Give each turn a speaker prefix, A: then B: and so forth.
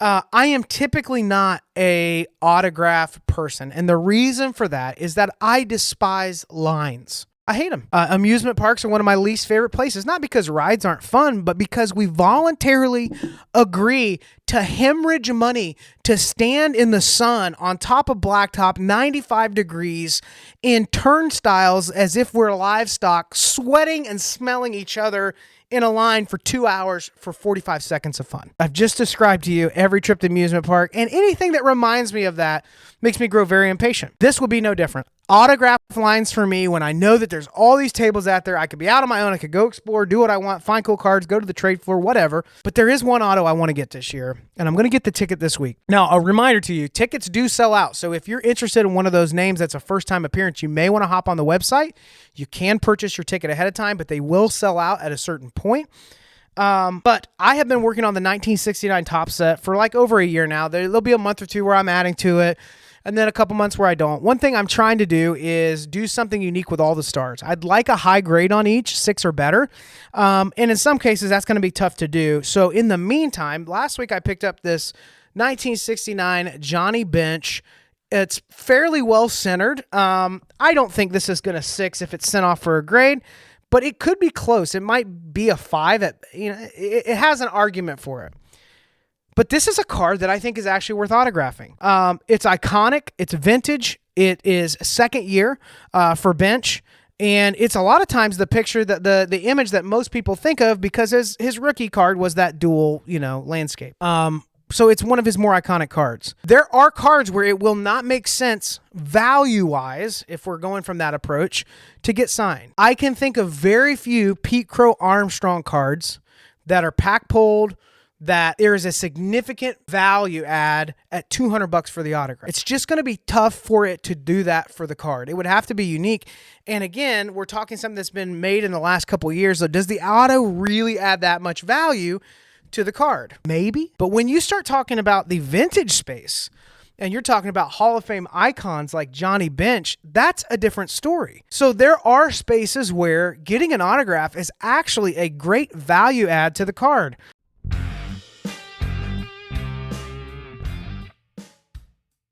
A: I am typically not a autograph person. And the reason for that is that I despise lines. I hate them. Amusement parks are one of my least favorite places, not because rides aren't fun, but because we voluntarily agree to hemorrhage money to stand in the sun on top of blacktop, 95 degrees, in turnstiles as if we're livestock, sweating and smelling each other in a line for 2 hours for 45 seconds of fun. I've just described to you every trip to amusement park, and anything that reminds me of that makes me grow very impatient. This will be no different. Autograph lines for me when I know that there's all these tables out there. I could be out on my own. I could go explore, do what I want, find cool cards, go to the trade floor, whatever. But there is one auto I want to get this year, and I'm going to get the ticket this week. Now, a reminder to you, tickets do sell out. So if you're interested in one of those names that's a first-time appearance, you may want to hop on the website. You can purchase your ticket ahead of time, but they will sell out at a certain point. But I have been working on the 1969 top set for like over a year now. There'll be a month or two where I'm adding to it, and then a couple months where I don't. One thing I'm trying to do is do something unique with all the stars. I'd like a high grade on each, 6 or better. And in some cases, that's going to be tough to do. So in the meantime, last week I picked up this 1969 Johnny Bench. It's fairly well centered. I don't think this is going to 6 if it's sent off for a grade, but it could be close. It might be a 5. It has an argument for it. But this is a card that I think is actually worth autographing. It's iconic. It's vintage. It is second year for Bench. And it's a lot of times the picture that the image that most people think of because his rookie card was that dual, landscape. So it's one of his more iconic cards. There are cards where it will not make sense value-wise, if we're going from that approach, to get signed. I can think of very few Pete Crow-Armstrong cards that are pack-pulled, that there is a significant value add at $200 for the autograph. It's just going to be tough for it to do that for the card. It would have to be unique. And again, we're talking something that's been made in the last couple of years. So does the auto really add that much value to the card? Maybe. But when you start talking about the vintage space, and you're talking about Hall of Fame icons like Johnny Bench, that's a different story. So there are spaces where getting an autograph is actually a great value add to the card.